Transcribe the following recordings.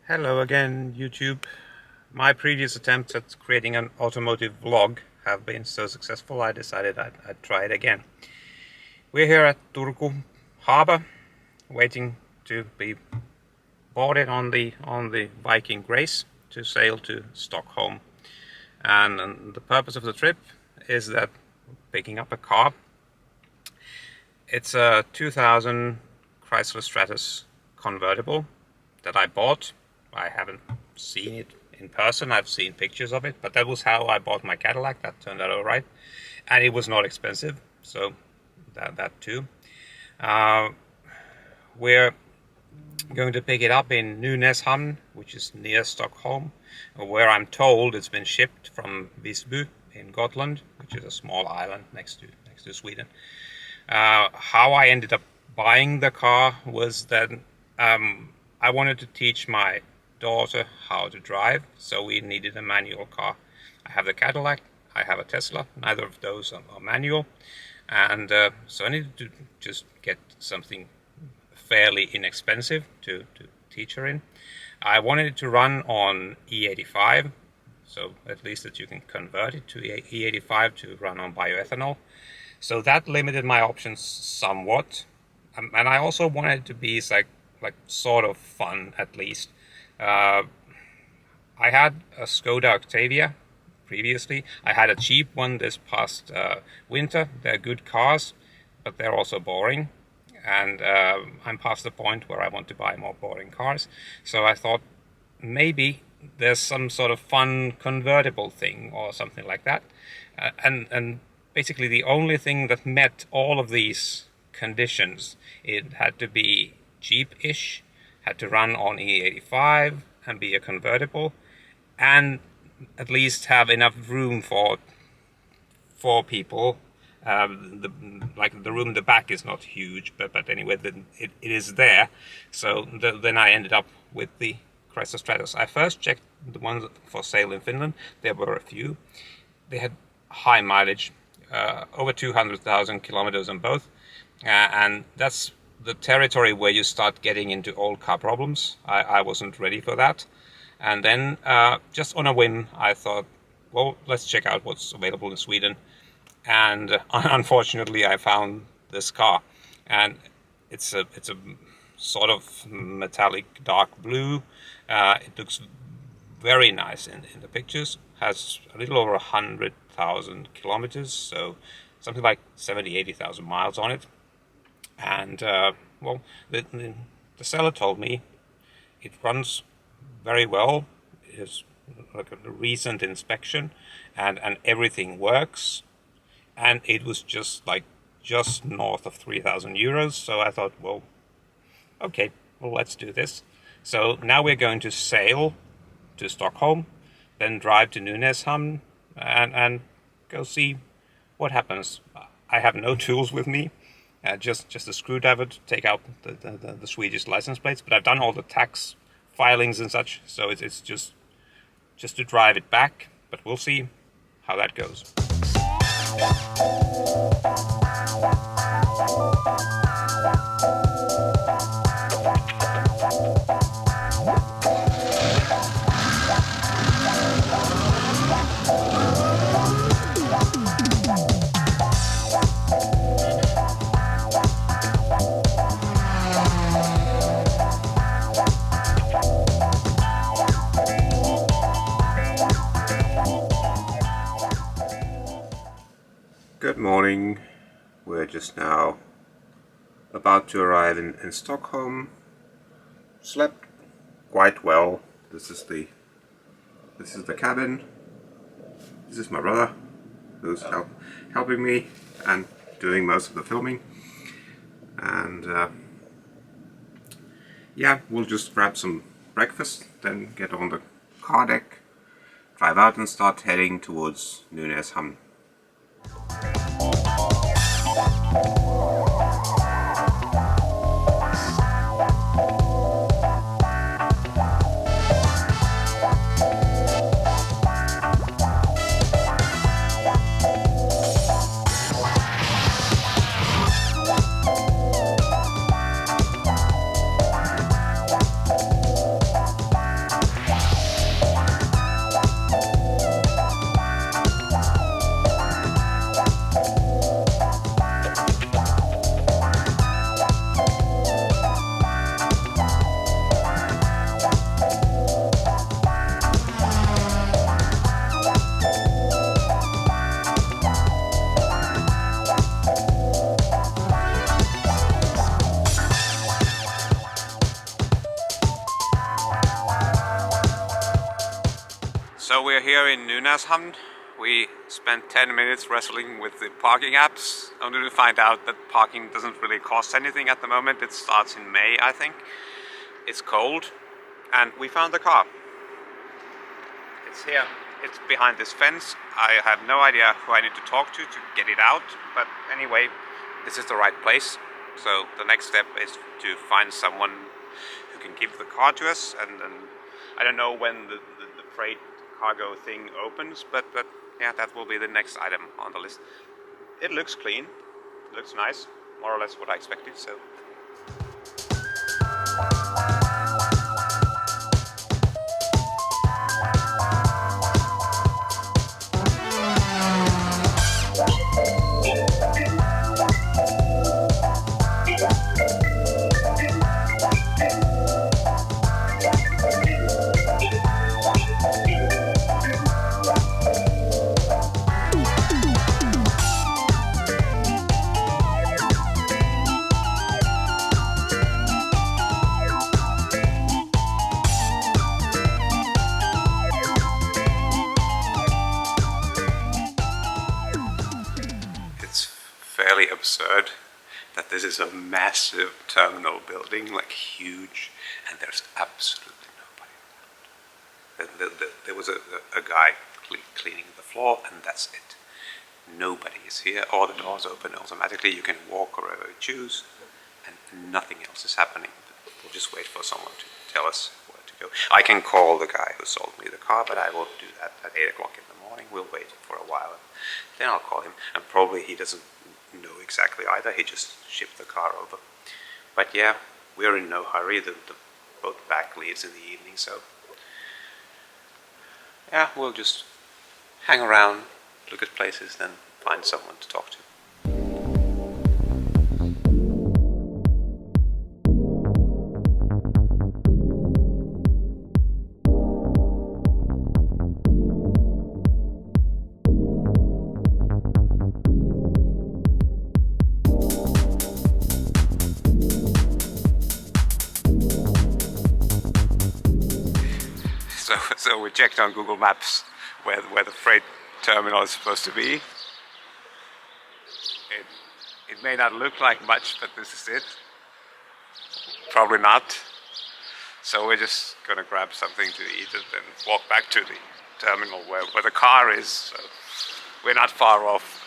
Hello again, YouTube. My previous attempts at creating an automotive vlog have been so successful I decided I'd try it again. We're here at Turku Harbour, waiting to be boarded on the Viking Grace to sail to Stockholm. And the purpose of the trip is that picking up a car. It's a 2000 Chrysler Stratus convertible that I bought. I haven't seen it in person. I've seen pictures of it, but that was how I bought my Cadillac. That turned out all right, and it was not expensive, so that too. We're going to pick it up in Nynäshamn, which is near Stockholm, where I'm told it's been shipped from Visby in Gotland, which is a small island next to Sweden. How I ended up buying the car was that I wanted to teach my daughter how to drive, so we needed a manual car. I have the Cadillac, I have a Tesla, neither of those are manual, and so I needed to just get something fairly inexpensive to teach her in. I wanted it to run on E85, so at least that you can convert it to E85 to run on bioethanol. So that limited my options somewhat, and I also wanted it to be like sort of fun at least. I had a Skoda Octavia previously. I had a cheap one this past winter. They're good cars, but they're also boring. And I'm past the point where I want to buy more boring cars. So I thought maybe there's some sort of fun convertible thing or something like that. And basically the only thing that met all of these conditions, it had to be cheap-ish, had to run on E85 and be a convertible, and at least have enough room for 4 people. The room in the back is not huge, but anyway, it is there. So then I ended up with the Chrysler Stratus. I first checked the ones for sale in Finland. There were a few. They had high mileage, over 200,000 kilometers on both, and that's the territory where you start getting into old car problems. I wasn't ready for that. And then just on a whim, I thought, well, let's check out what's available in Sweden. And unfortunately, I found this car, and it's a sort of metallic dark blue. It looks very nice in the pictures. Has a little over 100,000 kilometers, so something like 80,000 miles on it. And well, the seller told me it runs very well. It is like a recent inspection, and everything works. And it was just north of 3,000 euros. So I thought, well, okay, well, let's do this. So now we're going to sail to Stockholm, then drive to Nynäshamn, and go see what happens. I have no tools with me. Just a screwdriver to take out the Swedish license plates, but I've done all the tax filings and such, so it's just to drive it back, but we'll see how that goes. Good morning. We're just now about to arrive in Stockholm. Slept quite well. This is the cabin. This is my brother, who's helping me and doing most of the filming. And yeah, we'll just grab some breakfast, then get on the car deck, drive out and start heading towards Nynäshamn. So we're here in Nynäshamn. We spent 10 minutes wrestling with the parking apps, only to find out that parking doesn't really cost anything at the moment. It starts in May, I think. It's cold, and we found the car. It's here. It's behind this fence. I have no idea who I need to talk to get it out, but anyway, this is the right place. So the next step is to find someone who can give the car to us, and then I don't know when the freight cargo thing opens, but yeah, that will be the next item on the list. It looks clean, it looks nice, more or less what I expected, so. Fairly absurd that this is a massive terminal building, like huge, and there's absolutely nobody around. There was a guy cleaning the floor, and that's it. Nobody is here. All the doors open automatically. You can walk wherever you choose, and nothing else is happening. We'll just wait for someone to tell us where to go. I can call the guy who sold me the car, but I will do that at 8 o'clock in the morning. We'll wait for a while, and then I'll call him, and probably he doesn't know exactly either. He just shipped the car over. But yeah, we're in no hurry. The boat back leaves in the evening, so yeah, we'll just hang around, look at places, then find someone to talk to. So we checked on Google Maps where the freight terminal is supposed to be. It may not look like much, but this is it. Probably not. So we're just gonna grab something to eat and then walk back to the terminal where the car is. So we're not far off.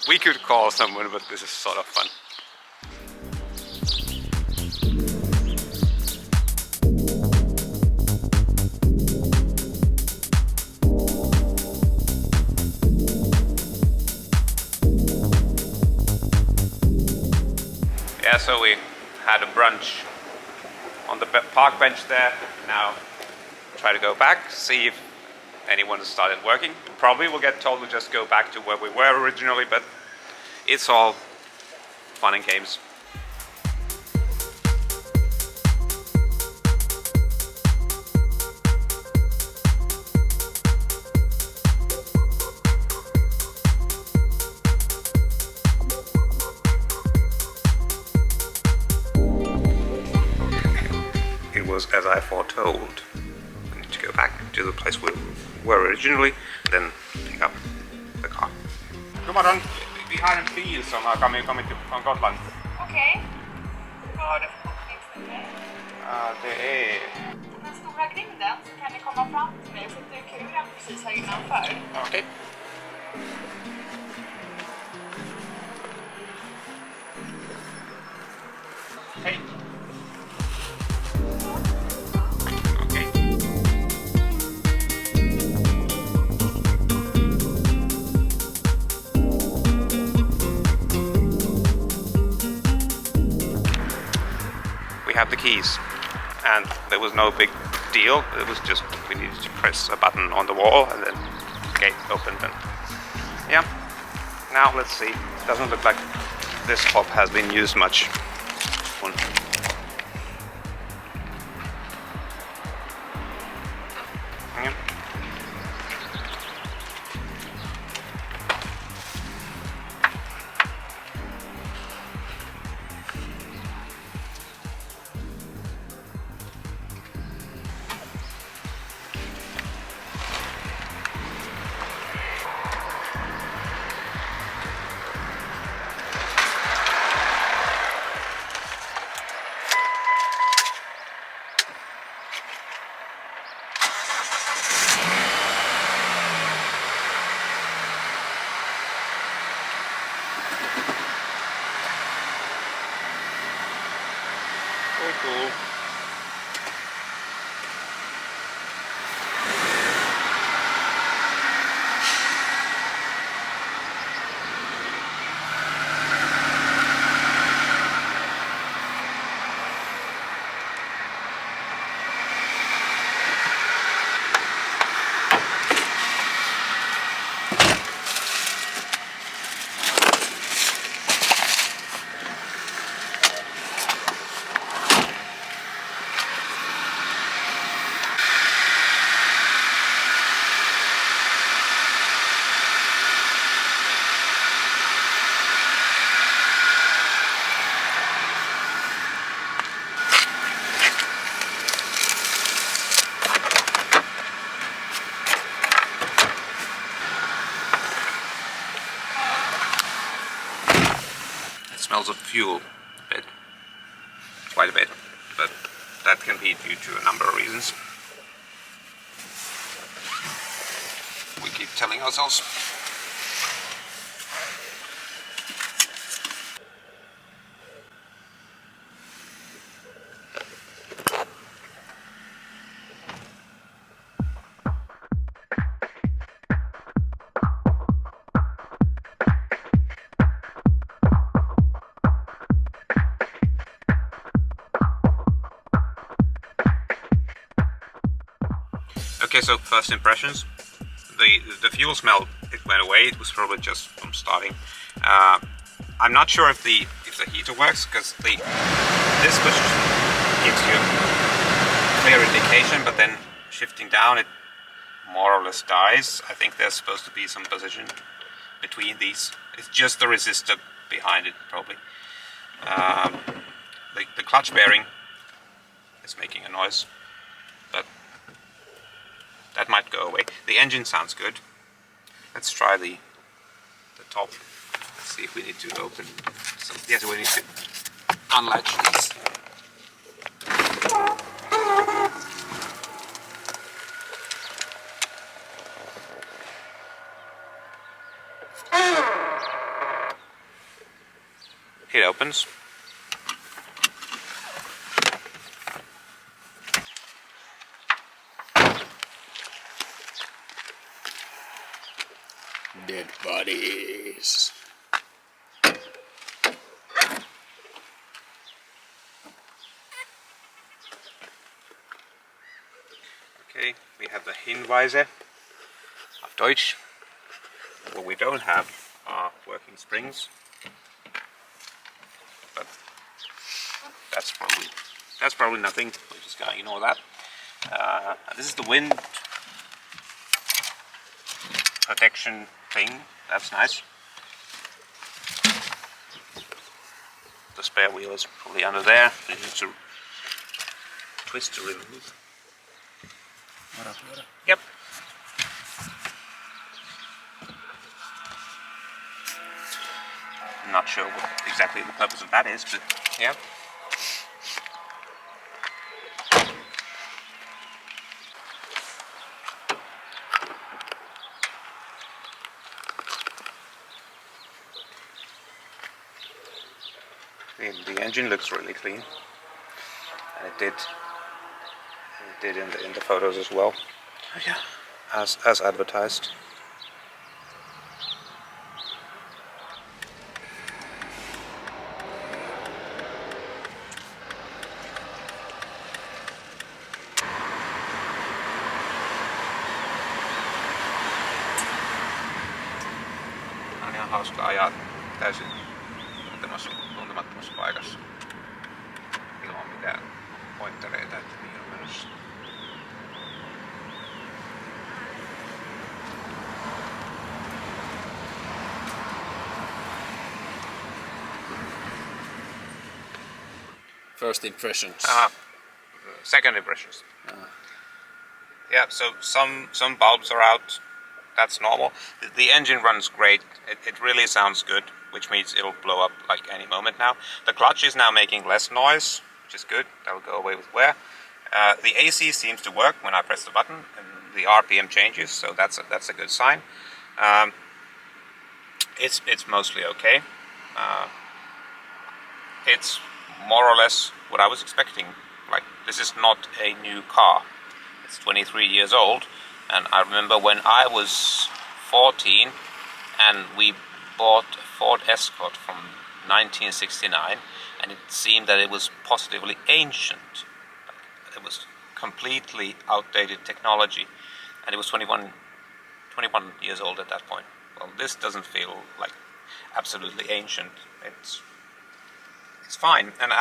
We could call someone, but this is sort of fun. Yeah, so we had a brunch on the park bench there. Now try to go back, see if anyone has started working. Probably we'll get told to just go back to where we were originally, but it's all fun and games. As I foretold, we need to go back to the place we were originally, then pick up the car. God morgon, vi har en bil som har kommit från Gotland. Okej. Vad har du för bokningsnummer? Det är... Den stora grinden så kan ni komma fram till mig och sätta kuren precis här innanför. Okej. Hej. Have the keys, and there was no big deal. It was just we needed to press a button on the wall and then the gate opened, and yeah, now let's see. It doesn't look like this fob has been used much. Yeah. cool. Smells of fuel a bit, quite a bit, but that can be due to a number of reasons. We keep telling ourselves. Okay, so first impressions. The fuel smell, it went away. It was probably just from starting. I'm not sure if the heater works, because this switch gives you clear indication, but then shifting down it more or less dies. I think there's supposed to be some position between these. It's just the resistor behind it, probably. The clutch bearing is making a noise, but that might go away. The engine sounds good. Let's try the top. Let's see if we need to open some. Yes, we need to unlatch these. It opens. Dead bodies. Okay, we have the Hinweise auf Deutsch. What we don't have are working springs, but that's probably nothing. We're just gonna ignore that. This is the wind protection thing. That's nice. The spare wheel is probably under there. You need to twist to remove. Yep. I'm not sure what exactly the purpose of that is, but yeah. The engine looks really clean, and it did in the photos as well. Oh, yeah, as advertised. On ihan hauska ajaa täysin tuntemattomassa paikassa ilman mitään pointtereita, että mihin on menossa. First impressions. Second impressions. Yeah, so some bulbs are out. That's normal. The engine runs great. It really sounds good, which means it'll blow up like any moment now. The clutch is now making less noise, which is good. That'll go away with wear. The AC seems to work when I press the button, and the RPM changes, so that's a good sign. It's mostly okay. It's more or less what I was expecting. Like, this is not a new car. It's 23 years old, and I remember when I was 14 and we bought a Ford Escort from 1969, and it seemed that it was positively ancient. Like, it was completely outdated technology, and it was 21 years old at that point. Well, this doesn't feel like absolutely ancient. It's fine, and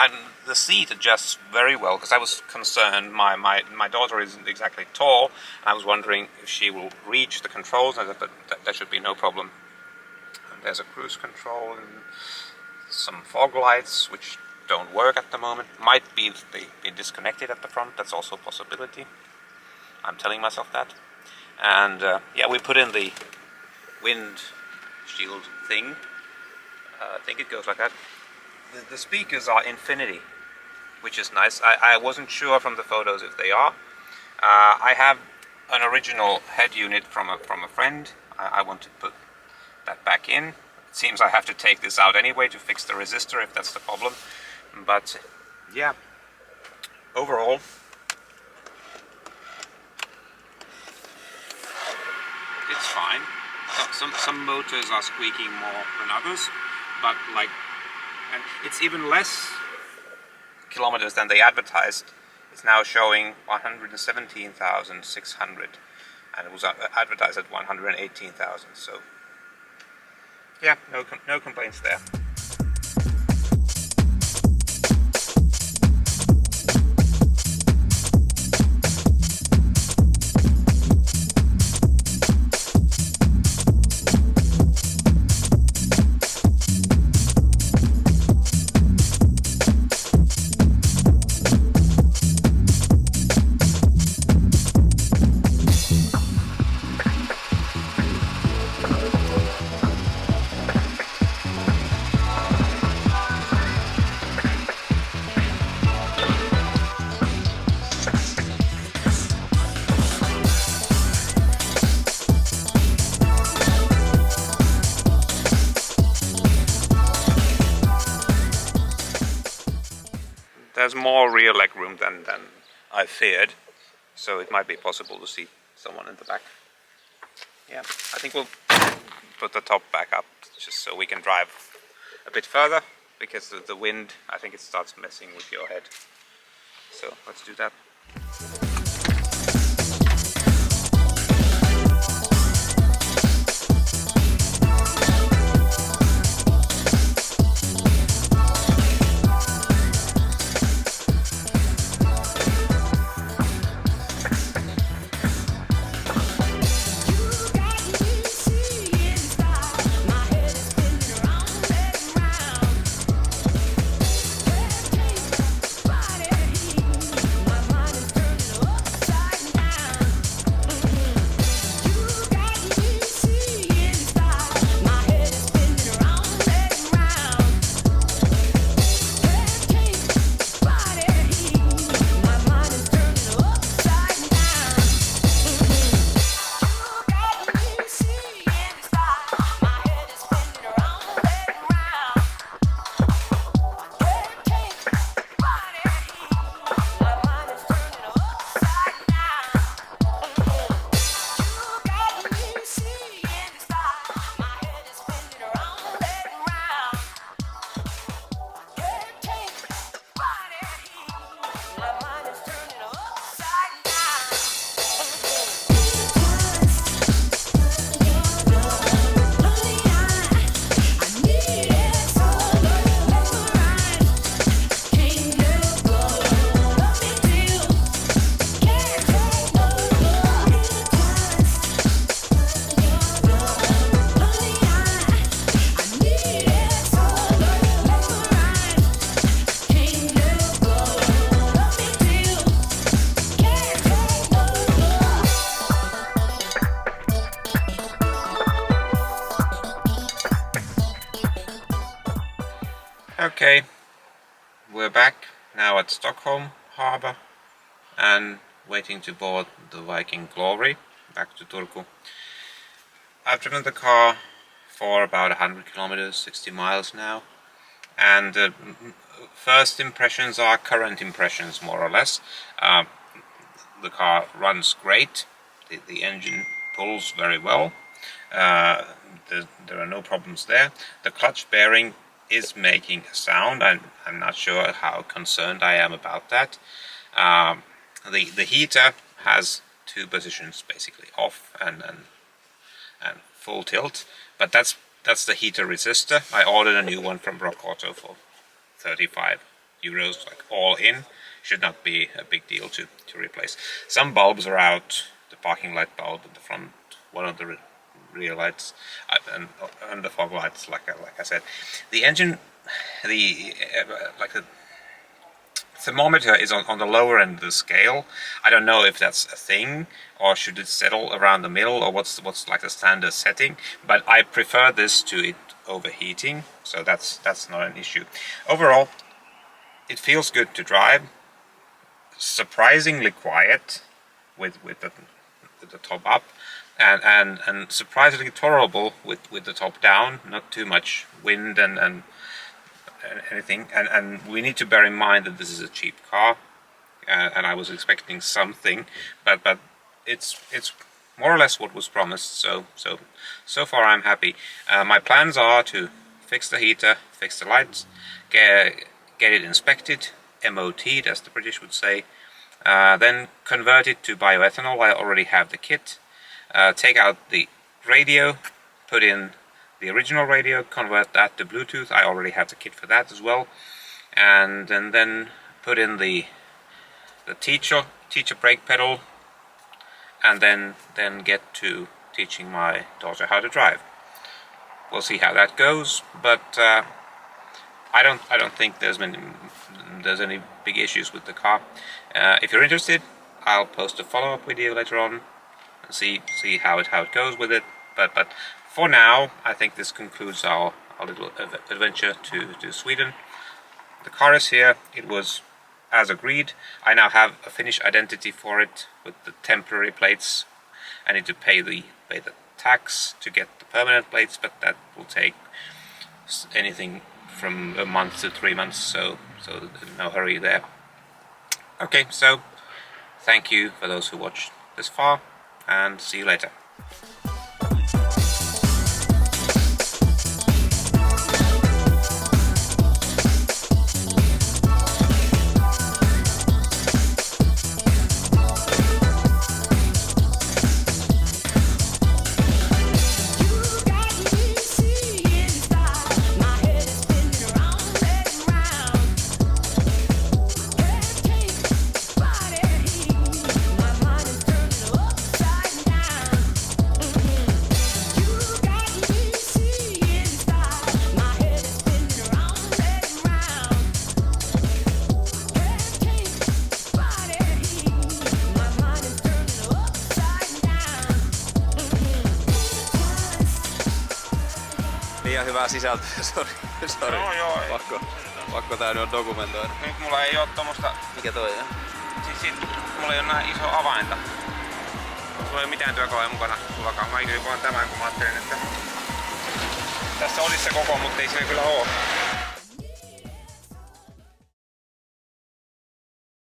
the seat adjusts very well, because I was concerned. My daughter isn't exactly tall, and I was wondering if she will reach the controls, and that should be no problem. And there's a cruise control and some fog lights, which don't work at the moment. Might be they've been disconnected at the front. That's also a possibility. I'm telling myself that. And yeah, we put in the wind shield thing. I think it goes like that. The speakers are infinity, which is nice. I wasn't sure from the photos if they are. I have an original head unit from a friend. I want to put that back in. It seems I have to take this out anyway to fix the resistor, if that's the problem. But yeah, overall, it's fine. Some motors are squeaking more than others, but like, and it's even less kilometers than they advertised. It's now showing 117,600, and it was advertised at 118,000. So yeah, no complaints there. There's more rear leg room than I feared, so it might be possible to see someone in the back. Yeah, I think we'll put the top back up just so we can drive a bit further, because the wind, I think it starts messing with your head. So let's do that. Okay, we're back now at Stockholm Harbour and waiting to board the Viking Glory back to Turku. I've driven the car for about 100 kilometers, 60 miles now, and first impressions are current impressions, more or less. The car runs great. The engine pulls very well. There are no problems there. The clutch bearing is making a sound. I'm not sure how concerned I am about that. The heater has two positions, basically off and full tilt, but that's the heater resistor. I ordered a new one from Rock Auto for 35 euros, like all in. Should not be a big deal to replace. Some bulbs are out, the parking light bulb at the front, one of the rear lights, and the fog lights, like I said. The engine, the thermometer is on the lower end of the scale. I don't know if that's a thing, or should it settle around the middle, or what's like the standard setting, but I prefer this to it overheating, so that's not an issue. Overall, it feels good to drive. Surprisingly quiet with the top up, and surprisingly tolerable with the top down. Not too much wind and anything. And we need to bear in mind that this is a cheap car, and I was expecting something, but it's more or less what was promised. So far I'm happy. My plans are to fix the heater, fix the lights, get it inspected, MOT'd as the British would say, then convert it to bioethanol. I already have the kit. Take out the radio, put in the original radio, convert that to Bluetooth. I already have the kit for that as well, and then put in the teacher brake pedal, and then get to teaching my daughter how to drive. We'll see how that goes, but I don't think there's any big issues with the car. If you're interested, I'll post a follow-up video later on and see how it goes with it. But for now, I think this concludes our little adventure to Sweden. The car is here. It was as agreed. I now have a Finnish identity for it with the temporary plates. I need to pay the tax to get the permanent plates, but that will take anything from a month to 3 months, so no hurry there. Okay, so thank you for those who watched this far, and see you later. Liian hyvää sisältöä, sori. Joo. Pakko tää nyt on dokumentoida. Nyt mulla ei oo tommosta... Mikä toi on? Siis mulla ei oo näin iso avainta. Mulla ei oo mitään työkaluja mukana tullakaan. Mä vaan tämän, kun mä ajattelin, että tässä olisi se koko, mutta ei siinä kyllä oo.